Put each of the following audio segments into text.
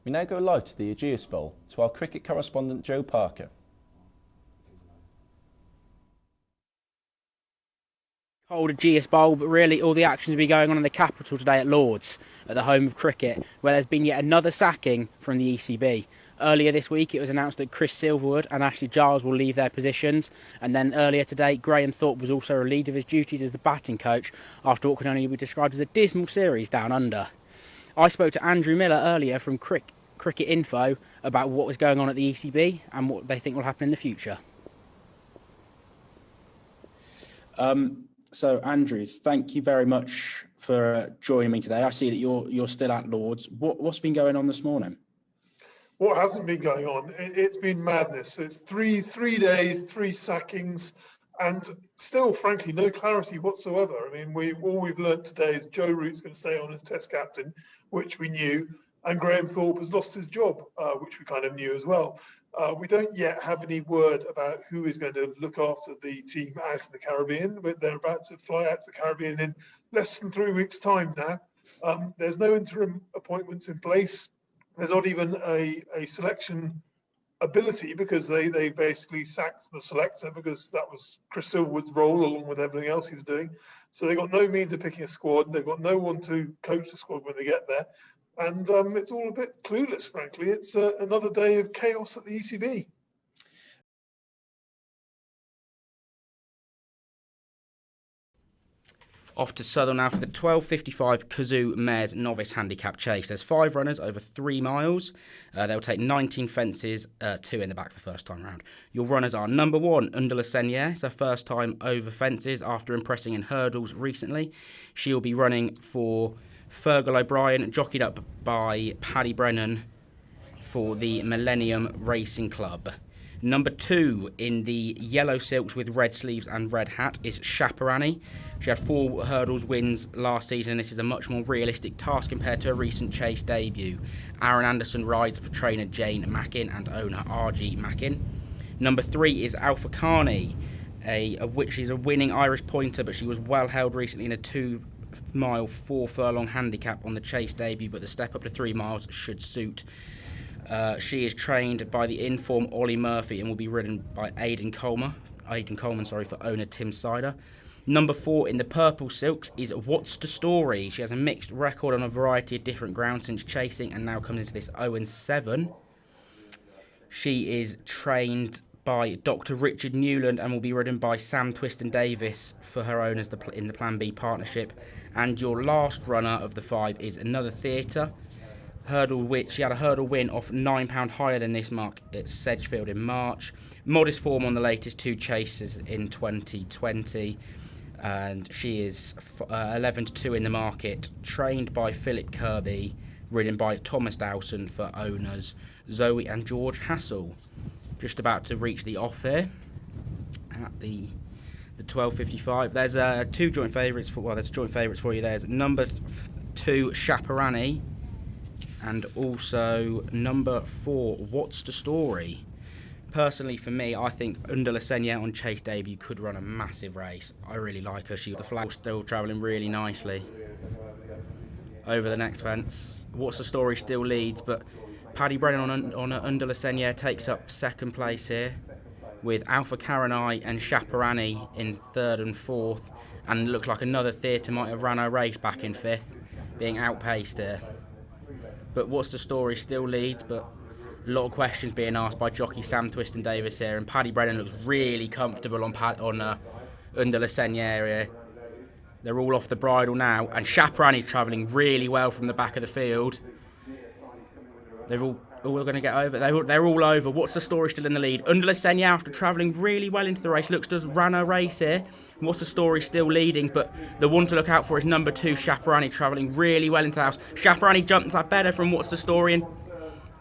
We now go live to the Ageas Bowl to our cricket correspondent Joe Parker. Cold Ageas Bowl, but really all the action's been going on in the capital today at Lords, at the home of cricket, where there's been yet another sacking from the ECB. Earlier this week it was announced that Chris Silverwood and Ashley Giles will leave their positions, and then earlier today Graham Thorpe was also relieved of his duties as the batting coach after what can only be described as a dismal series down under. I spoke to Andrew Miller earlier from Cricket Info about what was going on at the ECB and what they think will happen in the future. So Andrew, thank you very much for joining me today. I see that you're still at Lords. What's been going on this morning? What hasn't been going on? It's been madness. It's three days, 3 sackings, and still, frankly, no clarity whatsoever. I mean, all we've learnt today is Joe Root's going to stay on as Test captain, which we knew, and Graham Thorpe has lost his job, which we kind of knew as well. We don't yet have any word about who is going to look after the team out in the Caribbean, but they're about to fly out to the Caribbean in less than 3 weeks' time now. There's no interim appointments in place. There's not even a selection ability, because they basically sacked the selector because that was Chris Silverwood's role along with everything else he was doing. So they've got no means of picking a squad. They've got no one to coach the squad when they get there. And it's all a bit clueless, frankly. It's another day of chaos at the ECB. Off to Southall now for the 12.55 Kazoo Mares Novice Handicap Chase. There's 5 runners over 3 miles. They'll take 19 fences, 2 in the back the first time round. Your runners are number 1, Undula Senier. It's her first time over fences after impressing in hurdles recently. She'll be running for Fergal O'Brien, jockeyed up by Paddy Brennan for the Millennium Racing Club. Number 2 in the yellow silks with red sleeves and red hat is Chaparani. She had 4 hurdles wins last season, and this is a much more realistic task compared to her recent chase debut. Aaron Anderson rides for trainer Jane Mackin and owner RG Mackin. Number 3 is Alpha Carney, which is a winning Irish pointer, but she was well held recently in a 2-mile 4 furlong handicap on the chase debut, but the step up to 3 miles should suit. She is trained by the in-form Ollie Murphy and will be ridden by Aidan Coleman, for owner Tim Sider. Number 4 in the purple silks is What's the Story. She has a mixed record on a variety of different grounds since chasing and now comes into this 0-7. She is trained by Dr. Richard Newland and will be ridden by Sam Twiston Davis for her owners in the Plan B partnership. And your last runner of the 5 is Another Theatre. She had a hurdle win off £9 higher than this mark at Sedgefield in March. Modest form on the latest 2 chases in 2020. And she is 11-2 in the market, trained by Philip Kirby, ridden by Thomas Dowson for owners Zoe and George Hassel. Just about to reach the off here at the 12.55. There's two joint favourites there's joint favourites for you. There's number 2 Chaparani and also number 4 What's the Story. Personally, for me, I think Undula Senier on chase debut could run a massive race. I really like her. The flag's still travelling really nicely over the next fence. What's the Story still leads, but Paddy Brennan on Undula Senier takes up second place here, with Alpha Karanai and Chaparani in 3rd and 4th, and it looks like Another Theatre might have ran her race back in 5th, being outpaced here. But What's the Story still leads, but a lot of questions being asked by jockey Sam Twiston Davis here, and Paddy Brennan looks really comfortable on Undula Senier here. They're all off the bridle now, and Chaparani's travelling really well from the back of the field. They're all going to get over. They're all over. What's the Story still in the lead? Undula Senier, after travelling really well into the race, looks to have run her race here. What's the Story still leading, but the one to look out for is number 2 Chaparani, travelling really well into the house. Chaparani jumps that better from What's the Story, and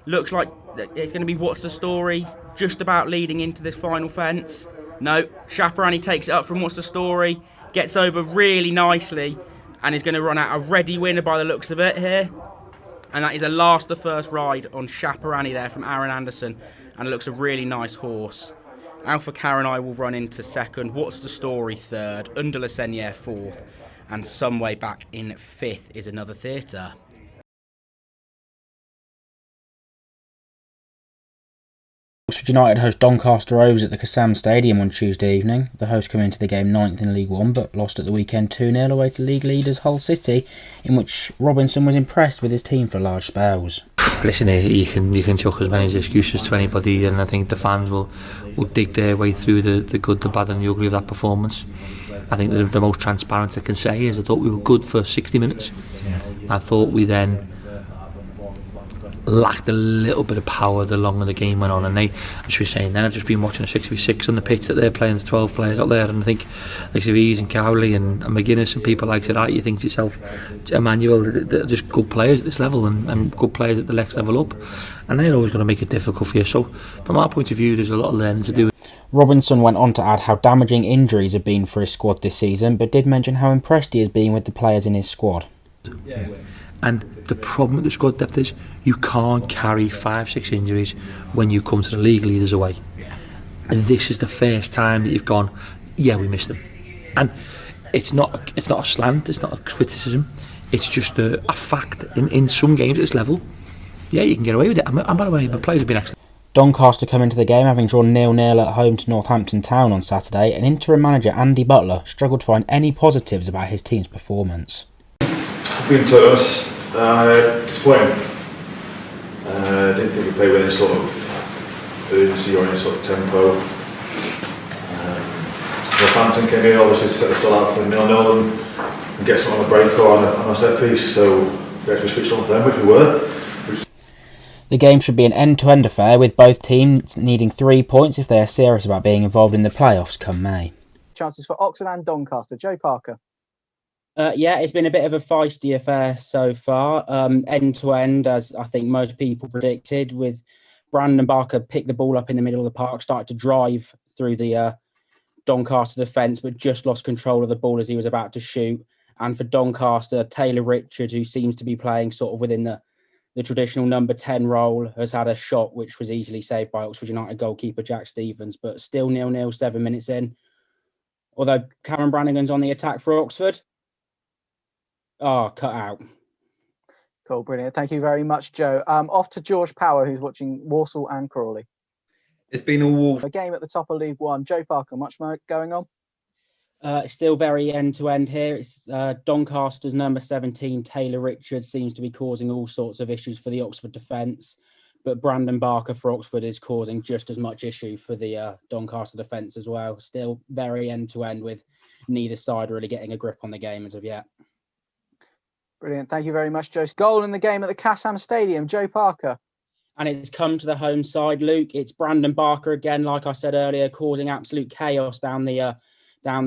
looks like it's going to be What's the Story just about leading into this final fence. No, Chaparani takes it up from What's the Story, gets over really nicely, and is going to run out a ready winner by the looks of it here. And that is a last to first ride on Chaparani there from Aaron Anderson, and it looks a really nice horse. Alpha Karanai will run into 2nd, What's the Story 3rd, Undula Senier 4th, and some way back in 5th is Another Theatre. Oxford United host Doncaster Rovers at the Kassam Stadium on Tuesday evening. The hosts come into the game 9th in League One, but lost at the weekend 2-0 away to league leaders Hull City, in which Robinson was impressed with his team for large spells. Listen, you can chuck as many excuses to anybody, and I think the fans will dig their way through the good, the bad and the ugly of that performance. I think the most transparent I can say is I thought we were good for 60 minutes. I thought we then lacked a little bit of power the longer the game went on, and as we were saying then, I've just been watching a 6v6 on the pitch that they're playing, there's 12 players out there, and I think like Zaviz and Cowley and McGuinness and people like that, you think to yourself, Emmanuel, they're just good players at this level and good players at the next level up, and they're always going to make it difficult for you. So from our point of view, there's a lot of learning to do. Robinson went on to add how damaging injuries have been for his squad this season, but did mention how impressed he has been with the players in his squad. And the problem with the squad depth is you can't carry 5-6 injuries when you come to the league leaders away. And this is the first time that you've gone, yeah, we missed them. And it's not a slant, it's not a criticism, it's just a fact. In some games at this level, yeah, you can get away with it. And by the way, the players have been excellent. Doncaster come into the game having drawn 0-0 at home to Northampton Town on Saturday, and interim manager Andy Butler struggled to find any positives about his team's performance. Being totally honest, disappointing. Didn't think we played with any sort of urgency or any sort of tempo. Northampton came here, obviously set us all out for 0-0 and get something on a break or on a set piece, so we had to be switched on for them, which we were. The game should be an end-to-end affair, with both teams needing 3 points if they are serious about being involved in the playoffs come May. Chances for Oxford and Doncaster. Joe Parker. Yeah, it's been a bit of a feisty affair so far, end-to-end, as I think most people predicted, with Brandon Barker picked the ball up in the middle of the park, started to drive through the Doncaster defence, but just lost control of the ball as he was about to shoot. And for Doncaster, Taylor Richard, who seems to be playing sort of within the traditional number 10 role, has had a shot which was easily saved by Oxford United goalkeeper Jack Stevens, but still 0-0, 7 minutes in. Although Cameron Brannigan's on the attack for Oxford. Oh, cut out. Cool, brilliant. Thank you very much, Joe. Off to George Power, who's watching Walsall and Crawley. It's been a game at the top of League One. Joe Parker, much more going on? It's still very end-to-end here. It's Doncaster's number 17, Taylor Richard, seems to be causing all sorts of issues for the Oxford defence. But Brandon Barker for Oxford is causing just as much issue for the Doncaster defence as well. Still very end-to-end, with neither side really getting a grip on the game as of yet. Brilliant. Thank you very much, Joe. Goal in the game at the Kassam Stadium. Joe Parker. And it's come to the home side, Luke. It's Brandon Barker again, like I said earlier, causing absolute chaos down the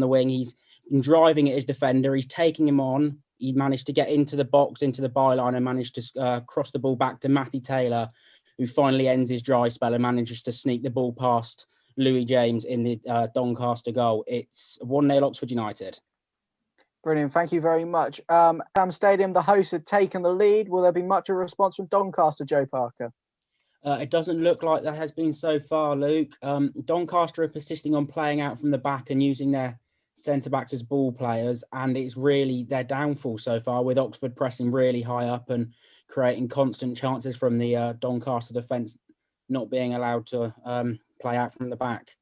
wing. He's been driving at his defender. He's taking him on. He managed to get into the box, into the byline, and managed to cross the ball back to Matty Taylor, who finally ends his dry spell and manages to sneak the ball past Louis James in the Doncaster goal. It's 1-0 Oxford United. Brilliant. Thank you very much. Sam Stadium, the hosts had taken the lead. Will there be much of a response from Doncaster, Joe Parker? It doesn't look like there has been so far, Luke. Doncaster are persisting on playing out from the back and using their centre-backs as ball players, and it's really their downfall so far, with Oxford pressing really high up and creating constant chances from the Doncaster defence, not being allowed to play out from the back.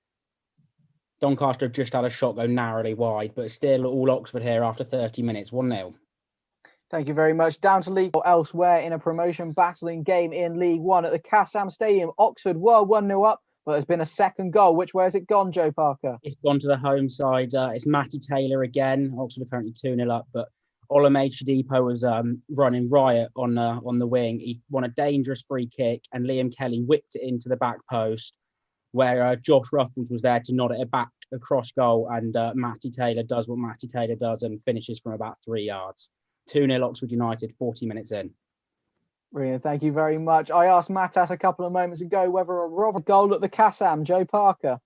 Doncaster have just had a shot go narrowly wide, but still all Oxford here after 30 minutes, 1-0. Thank you very much. Down to League or elsewhere in a promotion battling game in League One at the Kassam Stadium. Oxford were 1-0 up, but there's been a second goal. Which way has it gone, Joe Parker? It's gone to the home side. It's Matty Taylor again. Oxford are currently 2-0 up, but Olamide Shadipo was running riot on the wing. He won a dangerous free kick, and Liam Kelly whipped it into the back post, where Josh Ruffles was there to nod it back across goal, and Matty Taylor does what Matty Taylor does and finishes from about 3 yards. 2-0 Oxford United, 40 minutes in. Brilliant, thank you very much. I asked Mattas a couple of moments ago whether a Robert goal at the Kassam, Joe Parker.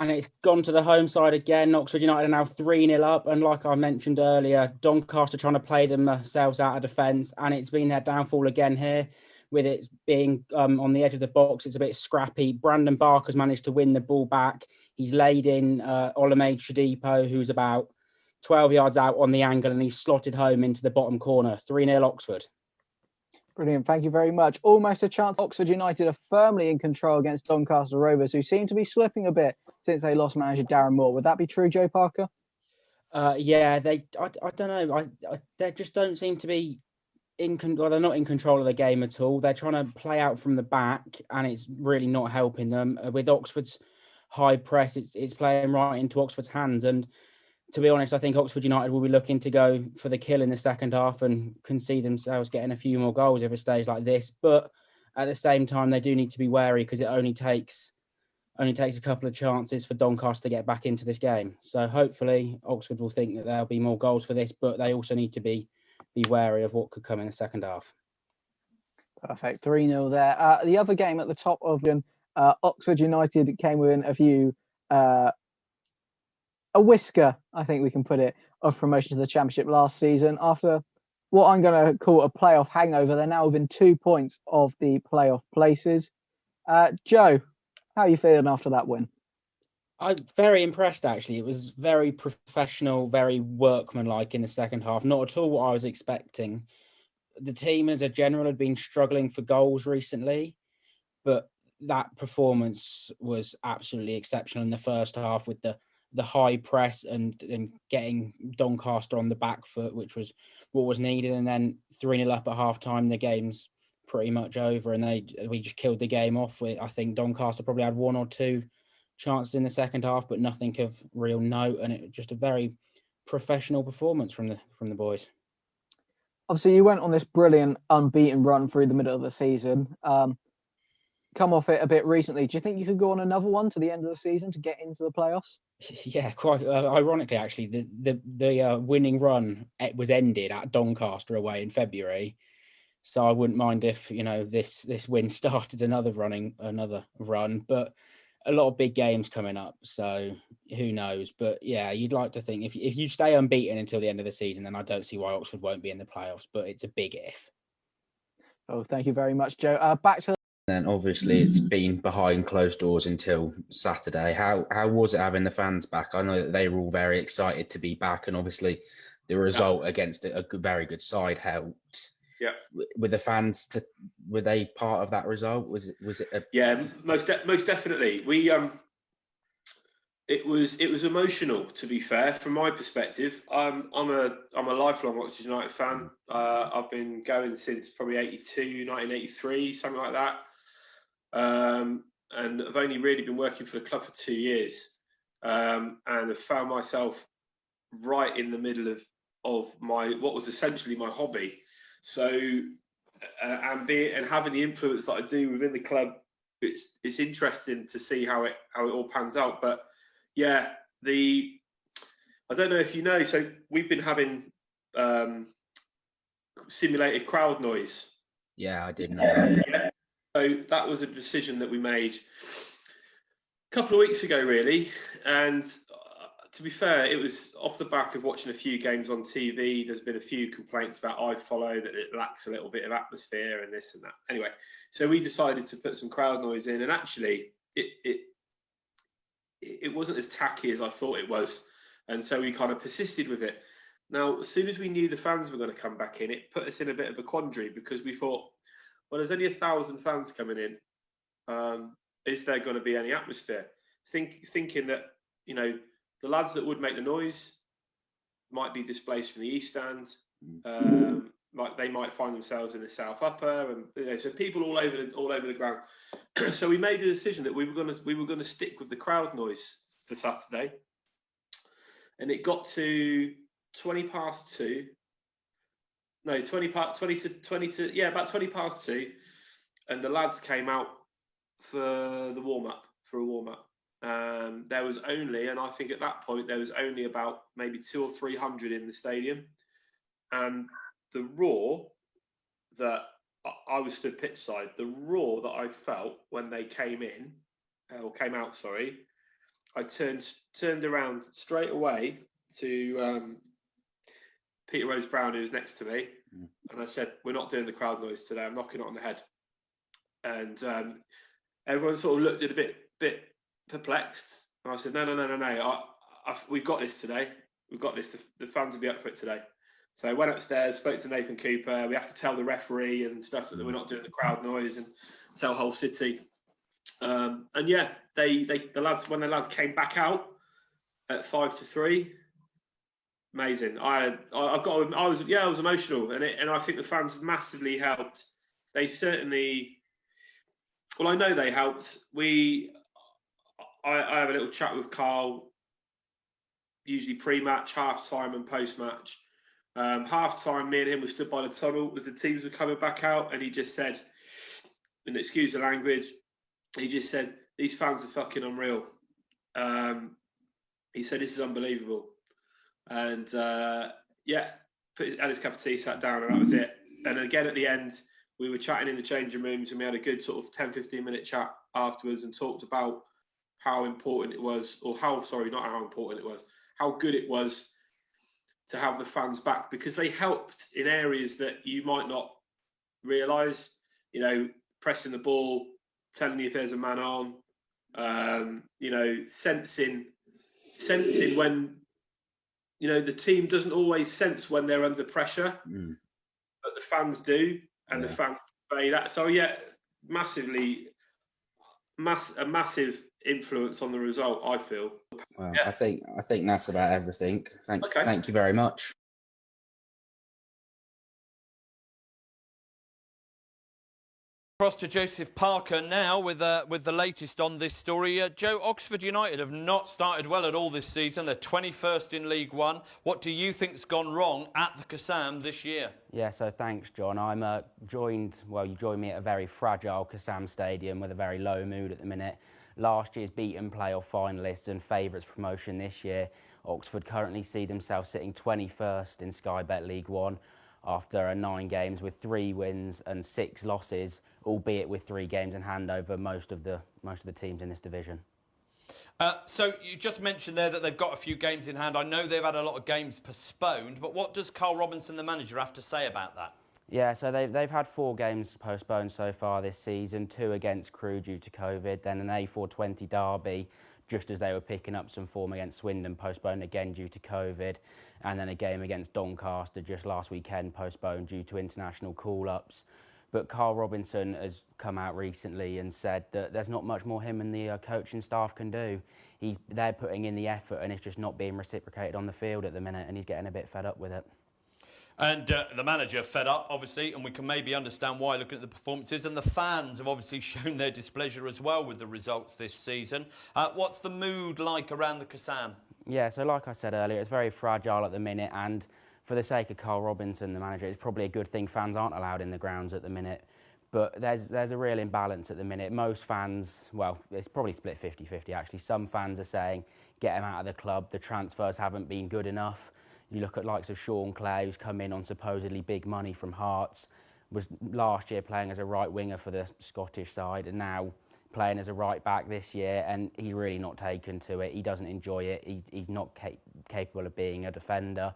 And it's gone to the home side again. Oxford United are now 3-0 up, and like I mentioned earlier, Doncaster trying to play themselves out of defence, and it's been their downfall again here, with it being on the edge of the box. It's a bit scrappy. Brandon Barker's managed to win the ball back. He's laid in Olamide Shadipo, who's about 12 yards out on the angle, and he's slotted home into the bottom corner. 3-0 Oxford. Brilliant. Thank you very much. Almost a chance Oxford United are firmly in control against Doncaster Rovers, who seem to be slipping a bit since they lost manager Darren Moore. Would that be true, Joe Parker? Yeah, I don't know. They just don't seem to be well, they're not in control of the game at all. They're trying to play out from the back, and it's really not helping them. With Oxford's high press, it's playing right into Oxford's hands. And to be honest, I think Oxford United will be looking to go for the kill in the second half and concede themselves getting a few more goals if it stays like this. But at the same time, they do need to be wary because it only takes a couple of chances for Doncaster to get back into this game. So hopefully Oxford will think that there'll be more goals for this, but they also need to be wary of what could come in the second half. Perfect. 3-0 there. The other game at the top of Oxford United came within a whisker, I think we can put it, of promotion to the Championship last season. After what I'm going to call a playoff hangover, they're now within 2 points of the playoff places. Joe, how are you feeling after that win? I'm very impressed, actually. It was very professional, very workmanlike in the second half. Not at all what I was expecting. The team as a general had been struggling for goals recently, but that performance was absolutely exceptional in the first half with the high press and getting Doncaster on the back foot, which was what was needed. And then 3-0 up at half time, the game's pretty much over, and we just killed the game off. I think Doncaster probably had one or two chances in the second half, but nothing of real note, and it was just a very professional performance from the boys. Obviously, you went on this brilliant unbeaten run through the middle of the season. Come off it a bit recently. Do you think you could go on another one to the end of the season to get into the playoffs? Yeah, quite ironically, actually, the winning run was ended at Doncaster away in February, so I wouldn't mind if this win started another run. But a lot of big games coming up, so who knows? But yeah, you'd like to think if you stay unbeaten until the end of the season, then I don't see why Oxford won't be in the playoffs. But it's a big if. Oh, thank you very much, Joe. Back to. Then obviously it's been behind closed doors until Saturday. How was it having the fans back? I know that they were all very excited to be back, and obviously the result against a very good side helped. Yeah. Were the fans were they part of that result? Was it? Yeah, most definitely. It was emotional, to be fair, from my perspective. I'm a lifelong Oxford United fan. I've been going since probably 1983, something like that. And I've only really been working for the club for 2 years, and I've found myself right in the middle of what was essentially my hobby. So, and having the influence that I do within the club, it's interesting to see how it all pans out. But yeah, I don't know if you know. So we've been having simulated crowd noise. Yeah, I did know that. Yeah. So that was a decision that we made a couple of weeks ago, really. And to be fair, it was off the back of watching a few games on TV. There's been a few complaints about iFollow that it lacks a little bit of atmosphere and this and that. Anyway, so we decided to put some crowd noise in, and actually it wasn't as tacky as I thought it was. And so we kind of persisted with it. Now, as soon as we knew the fans were going to come back in, it put us in a bit of a quandary, because we thought, well, there's only 1,000 fans coming in. Is there going to be any atmosphere? Thinking that, the lads that would make the noise might be displaced from the East Stand. They might find themselves in the South Upper, and so people all over the ground. So we made the decision that we were going to stick with the crowd noise for Saturday, and it got to 20 past 2. No, 20 to about 20 past 2, and the lads came out for a warm up. There was only, and I think at that point there was only about maybe 200 or 300 in the stadium, and the roar that I was stood pitch side, the roar that I felt when they came out, I turned around straight away to Peter Rose Brown, who was next to me, and I said, "We're not doing the crowd noise today. I'm knocking it on the head." And everyone sort of looked at a bit perplexed. And I said, "No. We've got this today. We've got this. The fans will be up for it today." So I went upstairs, spoke to Nathan Cooper. We have to tell the referee and stuff that we're not doing the crowd noise, and tell Hull City. And yeah, the lads, when the lads came back out at 5-3, amazing. I was emotional, and I think the fans massively helped. They certainly, well, I know they helped. I have a little chat with Carl, usually pre-match, half-time and post-match. Half-time, me and him were stood by the tunnel as the teams were coming back out, and he just said, and excuse the language, he just said, these fans are fucking unreal. He said, this is unbelievable. And had his cup of tea, sat down, and that was it. And again, at the end, we were chatting in the changing rooms, and we had a good sort of 10-15 minute chat afterwards, and talked about how important it was, or how good it was to have the fans back, because they helped in areas that you might not realise, pressing the ball, telling you if there's a man on, sensing when, the team doesn't always sense when they're under pressure, but the fans do, and the fans obey that. So yeah, a massive influence on the result, I feel. Well, yeah. I think that's about everything. Thank you very much. Across to Joseph Parker now with the latest on this story. Joe, Oxford United have not started well at all this season. They're 21st in League One. What do you think's gone wrong at the Kassam this year? Yeah, so thanks, John. You joined me at a very fragile Kassam Stadium with a very low mood at the minute. Last year's beaten playoff finalists and favourites for promotion this year, Oxford currently see themselves sitting 21st in Sky Bet League One after 9 games with 3 wins and 6 losses, albeit with 3 games in hand over most of the teams in this division. So you just mentioned there that they've got a few games in hand. I know they've had a lot of games postponed, but what does Carl Robinson, the manager, have to say about that? Yeah, so they've had 4 games postponed so far this season, 2 against Crewe due to COVID, then an A420 derby just as they were picking up some form against Swindon, postponed again due to COVID, and then a game against Doncaster just last weekend, postponed due to international call-ups. But Carl Robinson has come out recently and said that there's not much more him and the coaching staff can do. They're putting in the effort and it's just not being reciprocated on the field at the minute, and he's getting a bit fed up with it. And the manager fed up, obviously, and we can maybe understand why looking at the performances. And the fans have obviously shown their displeasure as well with the results this season. What's the mood like around the Kassam? Yeah, so like I said earlier, it's very fragile at the minute, and for the sake of Carl Robinson, the manager, it's probably a good thing fans aren't allowed in the grounds at the minute. But there's a real imbalance at the minute. Most fans, well, it's probably split 50-50 actually. Some fans are saying, get him out of the club, the transfers haven't been good enough. You look at likes of Sean Clay, who's come in on supposedly big money from Hearts, was last year playing as a right winger for the Scottish side, and now playing as a right back this year, and he's really not taken to it. He doesn't enjoy it. He's not capable of being a defender.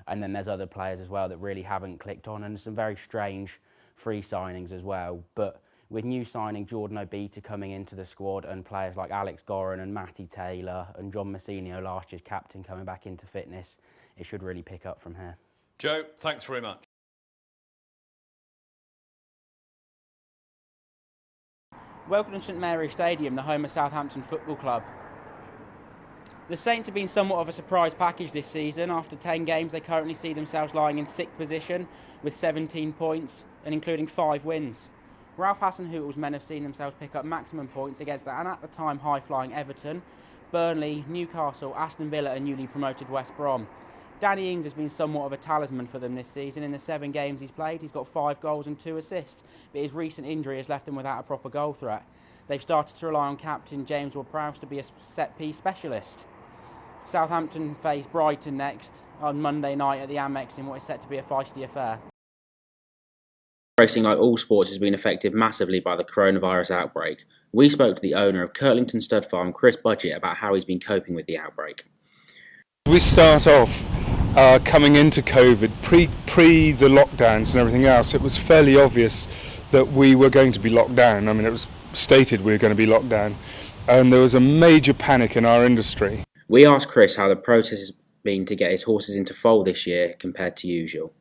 And then there's other players as well that really haven't clicked on, and some very strange free signings as well. But with new signing Jordan Obita coming into the squad, and players like Alex Goran and Matty Taylor and John Massinio, last year's captain, coming back into fitness, it should really pick up from here. Joe, thanks very much. Welcome to St Mary's Stadium, the home of Southampton Football Club. The Saints have been somewhat of a surprise package this season. After 10 games, they currently see themselves lying in 6th position with 17 points and including 5 wins. Ralph Hasenhüttl's men have seen themselves pick up maximum points against, and at the time, high-flying Everton, Burnley, Newcastle, Aston Villa and newly promoted West Brom. Danny Ings has been somewhat of a talisman for them this season. In the 7 games he's played, he's got 5 goals and 2 assists, but his recent injury has left them without a proper goal threat. They've started to rely on captain James Ward-Prowse to be a set-piece specialist. Southampton face Brighton next on Monday night at the Amex in what is set to be a feisty affair. Racing, like all sports, has been affected massively by the coronavirus outbreak. We spoke to the owner of Kirtlington Stud Farm, Chris Budgett, about how he's been coping with the outbreak. We start off coming into COVID, pre the lockdowns and everything else. It was fairly obvious that we were going to be locked down. I mean, it was stated we were going to be locked down, and there was a major panic in our industry. We asked Chris how the process been to get his horses into foal this year compared to usual?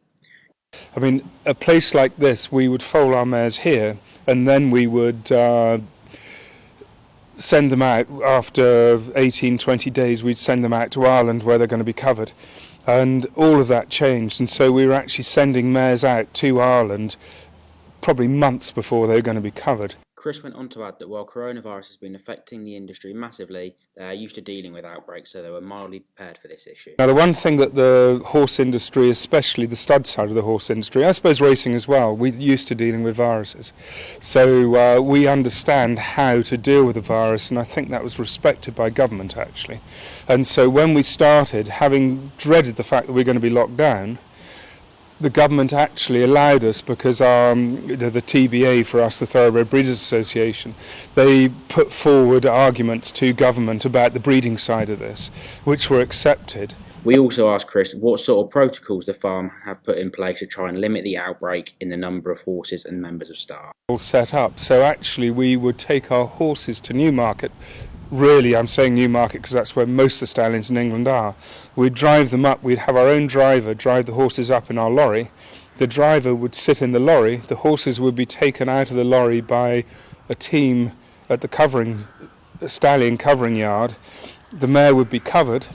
I mean, a place like this, we would foal our mares here, and then we would send them out after 18, 20 days. We'd send them out to Ireland where they're going to be covered. And all of that changed, and so we were actually sending mares out to Ireland probably months before they were going to be covered. Chris went on to add that while coronavirus has been affecting the industry massively, they are used to dealing with outbreaks, so they were mildly prepared for this issue. Now, the one thing that the horse industry, especially the stud side of the horse industry, I suppose racing as well, we're used to dealing with viruses. So we understand how to deal with the virus, and I think that was respected by government, actually. And so when we started, having dreaded the fact that we're going to be locked down, the government actually allowed us, because the TBA for us, the Thoroughbred Breeders Association, they put forward arguments to government about the breeding side of this, which were accepted. We also asked Chris what sort of protocols the farm have put in place to try and limit the outbreak in the number of horses and members of staff. All set up. So actually we would take our horses to Newmarket. Really, I'm saying Newmarket because that's where most of the stallions in England are. We'd drive them up, we'd have our own driver drive the horses up in our lorry. The driver would sit in the lorry, the horses would be taken out of the lorry by a team at the stallion covering yard. The mare would be covered,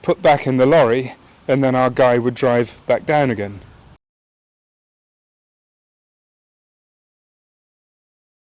put back in the lorry, and then our guy would drive back down again.